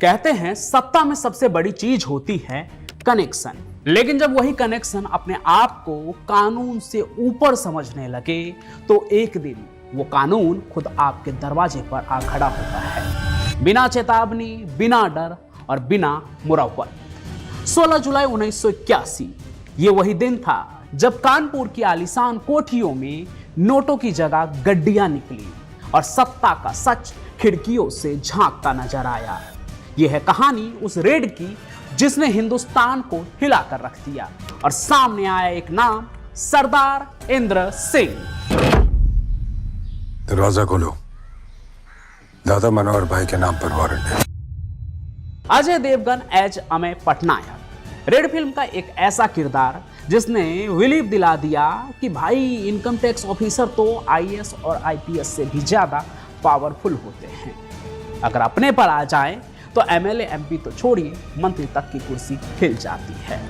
कहते हैं सत्ता में सबसे बड़ी चीज होती है कनेक्शन, लेकिन जब वही कनेक्शन अपने आप को कानून से ऊपर समझने लगे तो एक दिन वो कानून खुद आपके दरवाजे पर आ खड़ा होता है, बिना चेतावनी, बिना डर और बिना मुरव्वत। 16 जुलाई 1981 ये वही दिन था जब कानपुर की आलीशान कोठियों में नोटों की जगह गड्डियां निकली और सत्ता का सच खिड़कियों से झांकता नजर आया। यह है कहानी उस रेड की जिसने हिंदुस्तान को हिलाकर रख दिया और सामने आया एक नाम, सरदार इंद्र सिंह। दरवाजा खोलो, दादा मनोहर भाई के नाम पर वारंट है। Ajay Devgn as Amay Patnaik, Raid film का एक ऐसा किरदार जिसने बिलीव दिला दिया कि भाई इनकम टैक्स ऑफिसर तो आईएएस और आईपीएस से भी ज्यादा पावरफुल होते हैं। अगर अपने पर आ जाए तो एमएलए एमपी तो छोड़िए, मंत्री तक की कुर्सी हिल जाती है।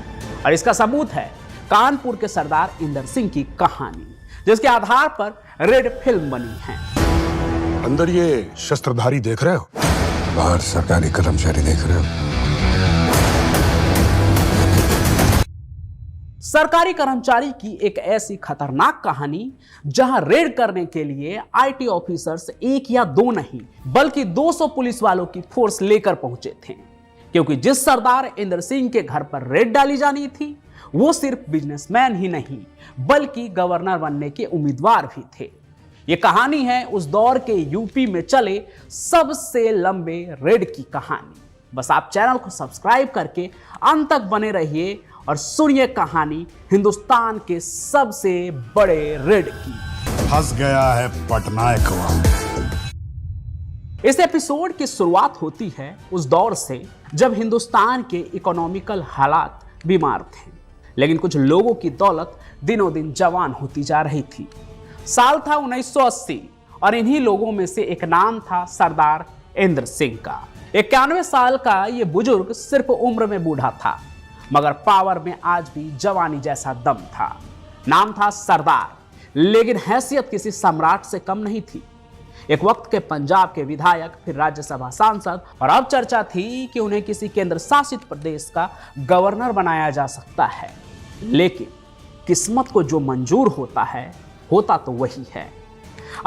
और इसका सबूत है कानपुर के सरदार इंदर सिंह की कहानी, जिसके आधार पर रेड फिल्म बनी है। अंदर ये शस्त्रधारी देख रहे हो, बाहर सरकारी कर्मचारी देख रहे हो। सरकारी कर्मचारी की एक ऐसी खतरनाक कहानी जहां रेड करने के लिए आईटी ऑफिसर्स एक या दो नहीं बल्कि 200 पुलिस वालों की फोर्स लेकर पहुंचे थे, क्योंकि जिस सरदार इंदर सिंह के घर पर रेड डाली जानी थी वो सिर्फ बिजनेसमैन ही नहीं बल्कि गवर्नर बनने के उम्मीदवार भी थे। ये कहानी है उस दौर के यूपी में चले सबसे लंबे रेड की कहानी। बस आप चैनल को सब्सक्राइब करके अंत तक बने रहिए और सुनिए कहानी हिंदुस्तान के सबसे बड़े रेड की। फंस गया है पटनायक। इस एपिसोड की शुरुआत होती है उस दौर से जब हिंदुस्तान के इकोनॉमिकल हालात बीमार थे, लेकिन कुछ लोगों की दौलत दिनों दिन जवान होती जा रही थी। साल था 1980 और इन्हीं लोगों में से एक नाम था सरदार इंद्र सिंह का। 91 साल का ये बुजुर्ग सिर्फ उम्र में बूढ़ा था मगर पावर में आज भी जवानी जैसा दम था। नाम था सरदार, लेकिन हैसियत किसी सम्राट से कम नहीं थी। एक वक्त के पंजाब के विधायक, फिर राज्यसभा सांसद, और अब चर्चा थी कि उन्हें किसी केंद्र शासित प्रदेश का गवर्नर बनाया जा सकता है। लेकिन किस्मत को जो मंजूर होता है होता तो वही है।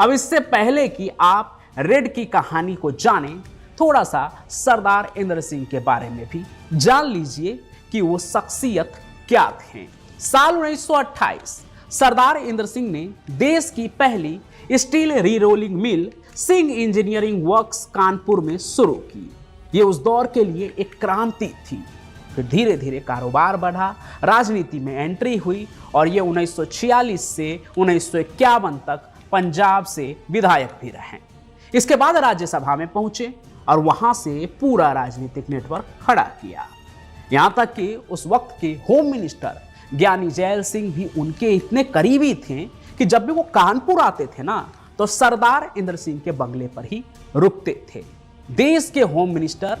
अब इससे पहले कि आप रेड की कहानी को जानें, थोड़ा सा सरदार इंद्र सिंह के बारे में भी जान लीजिए कि वो शख्सियत क्या थे। साल 1928 सरदार इंद्र सिंह ने देश की पहली स्टील रीरोलिंग मिल सिंह इंजीनियरिंग वर्क्स कानपुर में शुरू की। ये उस दौर के लिए एक क्रांति थी। फिर धीरे धीरे कारोबार बढ़ा, राजनीति में एंट्री हुई और ये 1946 से 1951 तक पंजाब से विधायक भी रहे। इसके बाद राज्यसभा में पहुंचे और वहां से पूरा राजनीतिक नेटवर्क खड़ा किया। यहां तक कि उस वक्त के होम मिनिस्टर ज्ञानी जैल सिंह भी उनके इतने करीबी थे कि जब भी वो कानपुर आते थे ना तो सरदार इंद्र सिंह के बंगले पर ही रुकते थे। देश के होम मिनिस्टर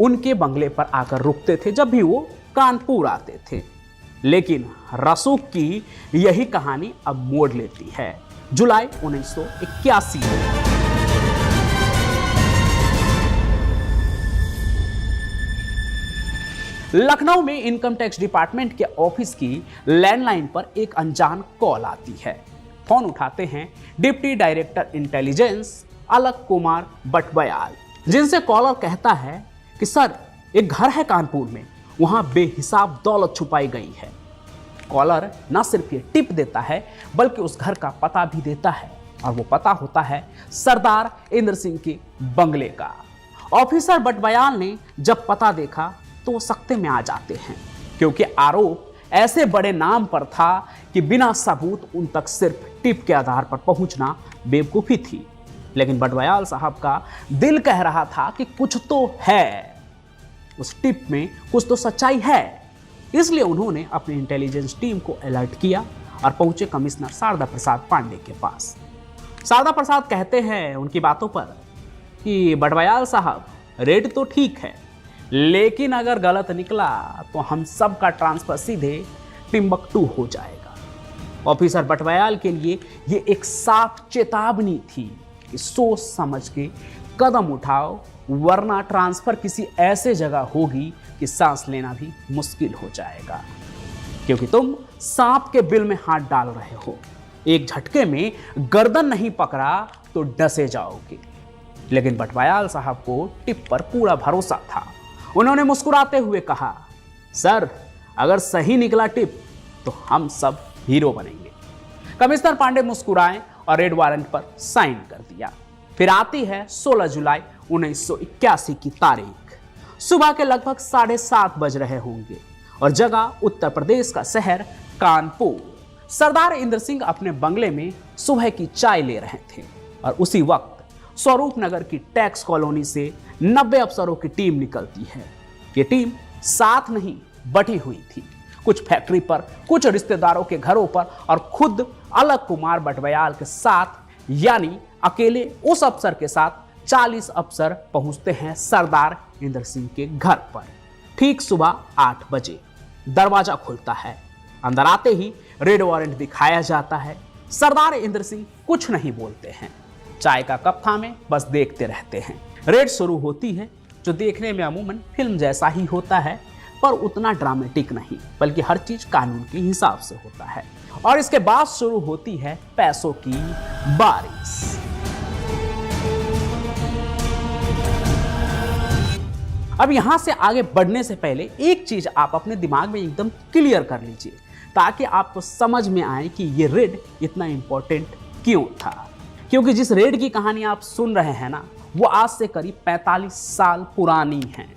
उनके बंगले पर आकर रुकते थे जब भी वो कानपुर आते थे। लेकिन रसूख की यही कहानी अब मोड़ लेती है जुलाई 1981 में। लखनऊ में इनकम टैक्स डिपार्टमेंट के ऑफिस की लैंडलाइन पर एक अनजान कॉल आती है। फोन उठाते हैं डिप्टी डायरेक्टर इंटेलिजेंस अलक कुमार बटबयाल, जिनसे कॉलर कहता है कि सर एक घर है कानपुर में, वहां बेहिसाब दौलत छुपाई गई है। कॉलर न सिर्फ ये टिप देता है बल्कि उस घर का पता भी देता है और वो पता होता है सरदार इंद्र सिंह के बंगले का। ऑफिसर बटबयाल ने जब पता देखा तो वो सख्ते में आ जाते हैं, क्योंकि आरोप ऐसे बड़े नाम पर था कि बिना सबूत उन तक सिर्फ टिप के आधार पर पहुंचना बेवकूफी थी। लेकिन बटबयाल साहब का दिल कह रहा था कि कुछ तो है, उस टिप में कुछ तो सच्चाई है। इसलिए उन्होंने अपनी इंटेलिजेंस टीम को अलर्ट किया और पहुंचे कमिश्नर शारदा प्रसाद पांडे के पास। शारदा प्रसाद कहते हैं उनकी बातों पर कि बटबयाल साहब रेड तो ठीक है, लेकिन अगर गलत निकला तो हम सब का ट्रांसफर सीधे टिम्बकटू हो जाएगा। ऑफिसर बटबयाल के लिए ये एक साफ चेतावनी थी कि सोच समझ के कदम उठाओ, वरना ट्रांसफर किसी ऐसे जगह होगी कि सांस लेना भी मुश्किल हो जाएगा, क्योंकि तुम सांप के बिल में हाथ डाल रहे हो। एक झटके में गर्दन नहीं पकड़ा तो डसे जाओगे। लेकिन बटवायाल साहब को टिप पर पूरा भरोसा था। उन्होंने मुस्कुराते हुए कहा, सर अगर सही निकला टिप तो हम सब हीरो बनेंगे। कमिश्नर पांडे मुस्कुराए और रेड वारंट पर साइन कर दिया। फिर आती है 16 जुलाई 1981 की तारीख। सुबह के लगभग 7:30 बज रहे होंगे और जगह उत्तर प्रदेश का शहर कानपुर। सरदार इंद्र सिंह अपने बंगले में सुबह की चाय ले रहे थे और उसी वक्त स्वरूप नगर की टैक्स कॉलोनी से 90 अफसरों की टीम निकलती है। ये टीम साथ नहीं बटी हुई थी, कुछ फैक्ट्री पर, कुछ रिश्तेदारों के घरों पर और खुद अलग कुमार बटवयाल के साथ, यानी अकेले उस अफसर के साथ 40 अफसर पहुंचते हैं सरदार इंद्र सिंह के घर पर। ठीक सुबह 8 बजे दरवाजा खुलता है। अंदर आते ही रेड वारंट दिखाया जाता है। सरदार इंद्र सिंह कुछ नहीं बोलते हैं, चाय का कप थामे बस देखते रहते हैं। रेड शुरू होती है, जो देखने में अमूमन फिल्म जैसा ही होता है, पर उतना ड्रामेटिक नहीं, बल्कि हर चीज कानून के हिसाब से होता है। और इसके बाद शुरू होती है पैसों की बारिश। अब यहां से आगे बढ़ने से पहले एक चीज आप अपने दिमाग में एकदम क्लियर कर लीजिए, ताकि आपको समझ में आए कि ये रेड इतना इंपॉर्टेंट क्यों था। क्योंकि जिस रेड की कहानी आप सुन रहे हैं ना, वो आज से करीब 45 साल पुरानी है।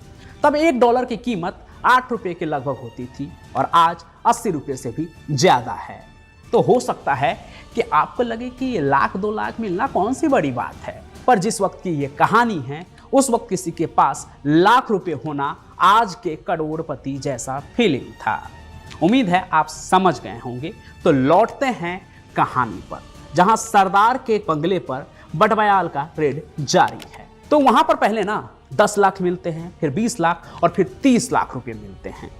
तब $1 की कीमत 8 रुपये के लगभग होती थी और आज 80 रुपये से भी ज्यादा है। तो हो सकता है कि आपको लगे कि ये लाख 2 लाख मिलना कौन सी बड़ी बात है, पर जिस वक्त की ये कहानी है, उस वक्त किसी के पास लाख रुपए होना आज के करोड़पति जैसा फीलिंग था। उम्मीद है आप समझ गए होंगे। तो लौटते हैं कहानी पर, जहां सरदार के बंगले पर बटवयाल का रेड जारी है। तो वहां पर पहले ना 10 लाख मिलते हैं, फिर 20 लाख और फिर 30 लाख रुपए मिलते हैं।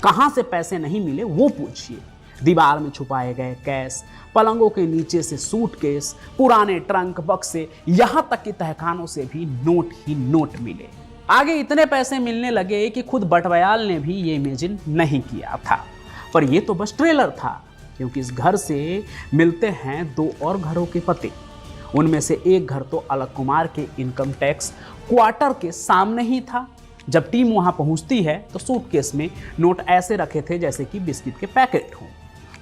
कहां से पैसे नहीं मिले वो पूछिए। दीवार में छुपाए गए कैश, पलंगों के नीचे से सूटकेस, पुराने ट्रंक, बक्से, यहां तक कि तहखानों से भी नोट ही नोट मिले। आगे इतने पैसे मिलने लगे कि खुद बटवयाल ने भी ये इमेजिन नहीं किया था। पर ये तो बस ट्रेलर था, क्योंकि इस घर से मिलते हैं 2 और घरों के पते। उनमें से एक घर तो अलग कुमार के इनकम टैक्स क्वार्टर के सामने ही था। जब टीम वहां पहुंचती है तो सूटकेस में नोट ऐसे रखे थे जैसे कि बिस्किट के पैकेट हों।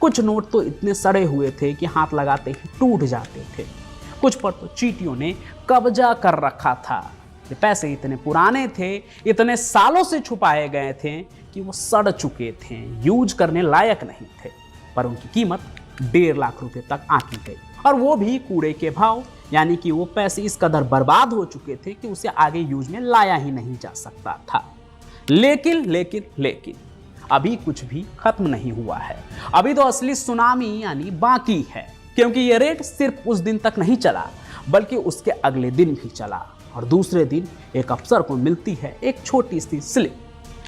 कुछ नोट तो इतने सड़े हुए थे कि हाथ लगाते ही टूट जाते थे। कुछ पर तो चींटियों ने कब्जा कर रखा था। ये पैसे इतने पुराने थे, इतने सालों से छुपाए गए थे कि वो सड़ चुके थे, यूज करने लायक नहीं थे। पर उनकी कीमत 1.5 लाख रुपए तक आंकी गई, और वो भी कूड़े के भाव, यानी कि वो पैसे इस कदर बर्बाद हो चुके थे कि उसे आगे यूज में लाया ही नहीं जा सकता था। लेकिन अभी कुछ भी खत्म नहीं हुआ है। अभी तो असली सुनामी यानी बाकी है, क्योंकि ये रेड सिर्फ उस दिन तक नहीं चला, बल्कि उसके अगले दिन भी चला। और दूसरे दिन एक अफसर को मिलती है एक छोटी सी स्लिप।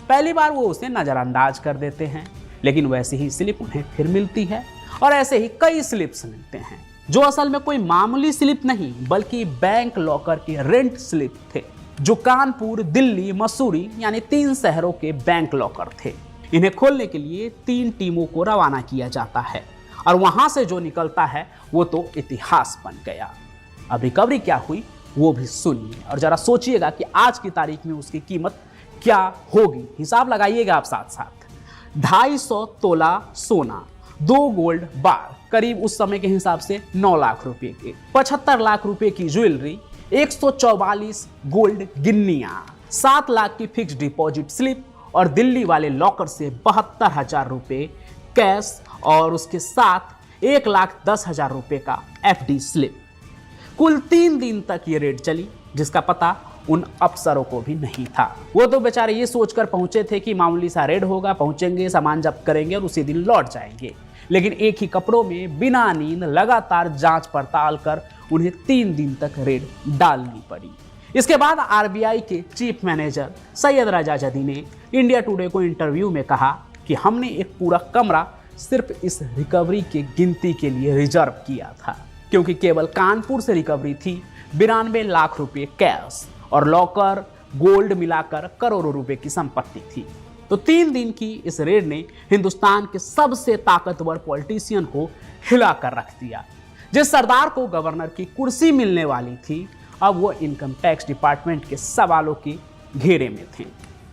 पहली बार वो उसे नजरअंदाज कर देते हैं, लेकिन वैसी ही स्लिप उन्हें फिर मिलती है और ऐसे ही कई स्लिप्स मिलते हैं, जो असल में कोई मामूली स्लिप नहीं, बल्कि बैंक लॉकर के रेंट स्लिप थे, जो कानपुर, दिल्ली, मसूरी यानी 3 शहरों के बैंक लॉकर थे। इन्हें खोलने के लिए 3 टीमों को रवाना किया जाता है और वहां से जो निकलता है वो तो इतिहास बन गया। अब रिकवरी क्या हुई वो भी सुनिए और जरा सोचिएगा कि आज की तारीख में उसकी कीमत क्या होगी। हिसाब लगाइएगा आप साथ साथ। 250 तोला सोना, 2 गोल्ड बार करीब उस समय के हिसाब से 9 लाख रुपए के, 75 लाख रुपए की ज्वेलरी, 144 गोल्ड गिन्नियां, 7 लाख की फिक्स डिपॉजिट स्लिप और दिल्ली वाले लॉकर से 72,000 रुपए कैश और उसके साथ 1,10,000 रुपए का FD स्लिप। कुल 3 दिन तक ये रेड चली, जिसका पता उन अफसरों को भी नहीं था। वो तो बेचारे ये सोचकर पहुंचे थे कि मामूली सा रेड होगा, पहुंचेंगे, सामान जब्त करेंगे और उसी दिन लौट जाएंगे। लेकिन एक ही कपड़ों में बिना नींद लगातार जांच पड़ताल कर उन्हें 3 दिन तक रेड डालनी पड़ी। इसके बाद RBI के चीफ मैनेजर सैयद रजा जदी ने इंडिया टुडे को इंटरव्यू में कहा कि हमने एक पूरा कमरा सिर्फ इस रिकवरी के गिनती के लिए रिजर्व किया था, क्योंकि केवल कानपुर से रिकवरी थी 92 लाख रुपए कैश और लॉकर गोल्ड मिलाकर करोड़ों रुपए की संपत्ति थी। तो 3 दिन की इस रेड ने हिंदुस्तान के सबसे ताकतवर पॉलिटिशियन को हिला कर रख दिया। जिस सरदार को गवर्नर की कुर्सी मिलने वाली थी, अब वो इनकम टैक्स डिपार्टमेंट के सवालों की घेरे में थे।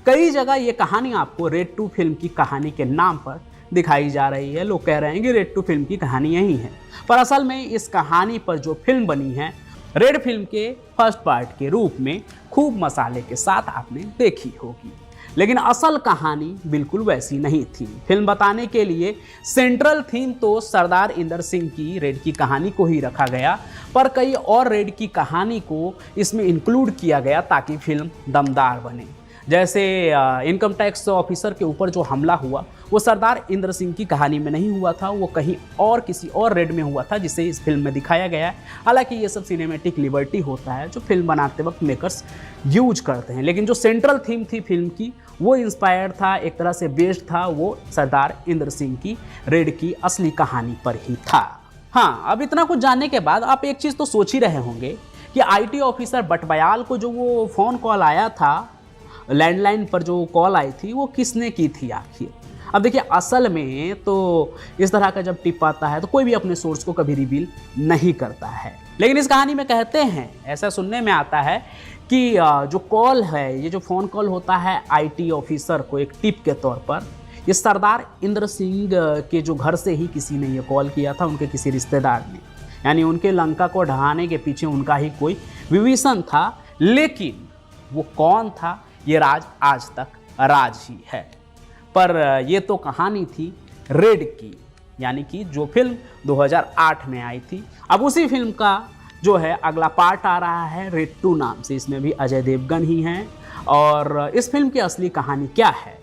कई जगह ये कहानी आपको रेड 2 फिल्म की कहानी के नाम पर दिखाई जा रही है। लोग कह रहे हैं कि रेड 2 फिल्म की कहानी यही है, पर असल में इस कहानी पर जो फिल्म बनी है रेड फिल्म के फर्स्ट पार्ट के रूप में खूब मसाले के साथ आपने देखी होगी, लेकिन असल कहानी बिल्कुल वैसी नहीं थी। फिल्म बताने के लिए सेंट्रल थीम तो सरदार इंदर सिंह की रेड की कहानी को ही रखा गया, पर कई और रेड की कहानी को इसमें इंक्लूड किया गया ताकि फिल्म दमदार बने। जैसे इनकम टैक्स ऑफिसर के ऊपर जो हमला हुआ वो सरदार इंदर सिंह की कहानी में नहीं हुआ था, वो कहीं और किसी और रेड में हुआ था जिसे इस फिल्म में दिखाया गया है। हालांकि ये सब सिनेमैटिक लिबर्टी होता है जो फिल्म बनाते वक्त मेकर्स यूज करते हैं, लेकिन जो सेंट्रल थीम थी फिल्म की वो इंस्पायर्ड था, एक तरह से बेस्ड था, वो सरदार इंदर सिंह की रेड की असली कहानी पर ही था। हाँ, अब इतना कुछ जानने के बाद आप एक चीज़ तो सोच ही रहे होंगे कि IT ऑफिसर बटबयाल को जो वो फ़ोन कॉल आया था, लैंडलाइन पर जो कॉल आई थी, वो किसने की थी आखिर। अब देखिए, असल में तो इस तरह का जब टिप आता है तो कोई भी अपने सोर्स को कभी रिवील नहीं करता है, लेकिन इस कहानी में कहते हैं, ऐसा सुनने में आता है कि जो कॉल है, ये जो फ़ोन कॉल होता है IT ऑफिसर को एक टिप के तौर पर, ये सरदार इंदर सिंह के जो घर से ही किसी ने ये कॉल किया था, उनके किसी रिश्तेदार ने। यानी उनके लंका को ढहाने के पीछे उनका ही कोई विभीषण था, लेकिन वो कौन था ये राज आज तक राज ही है। पर ये तो कहानी थी रेड की, यानी कि जो फिल्म 2008 में आई थी। अब उसी फिल्म का जो है अगला पार्ट आ रहा है रेड 2 नाम से। इसमें भी अजय देवगन ही हैं, और इस फिल्म की असली कहानी क्या है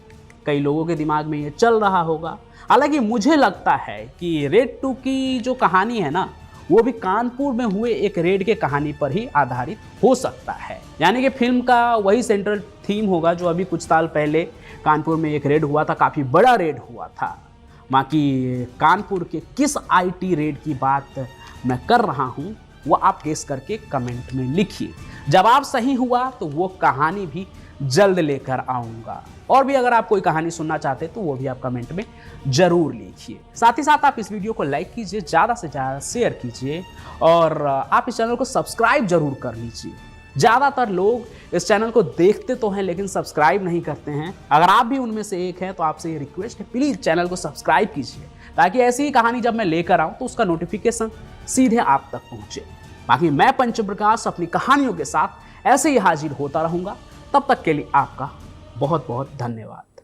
कई लोगों के दिमाग में ये चल रहा होगा। हालांकि मुझे लगता है कि रेड 2 की जो कहानी है ना, वो भी कानपुर में हुए एक रेड के कहानी पर ही आधारित हो सकता है। यानी कि फिल्म का वही सेंट्रल थीम होगा जो अभी कुछ साल पहले कानपुर में एक रेड हुआ था, काफ़ी बड़ा रेड हुआ था। बाकी कानपुर के किस IT रेड की बात मैं कर रहा हूँ वो आप गेस करके कमेंट में लिखिए। जवाब सही हुआ तो वो कहानी भी जल्द लेकर आऊँगा। और भी अगर आप कोई कहानी सुनना चाहते तो वो भी आप कमेंट में ज़रूर लिखिए। साथ ही साथ आप इस वीडियो को लाइक कीजिए, ज़्यादा से ज़्यादा शेयर कीजिए, और आप इस चैनल को सब्सक्राइब जरूर कर लीजिए। ज़्यादातर लोग इस चैनल को देखते तो हैं लेकिन सब्सक्राइब नहीं करते हैं। अगर आप भी उनमें से एक हैं तो आपसे ये रिक्वेस्ट है, प्लीज़ चैनल को सब्सक्राइब कीजिए, ताकि ऐसी ही कहानी जब मैं लेकर आऊँ तो उसका नोटिफिकेशन सीधे आप तक पहुँचे। बाकी मैं पंचप्रकाश अपनी कहानियों के साथ ऐसे ही हाजिर होता रहूँगा। तब तक के लिए आपका बहुत बहुत धन्यवाद।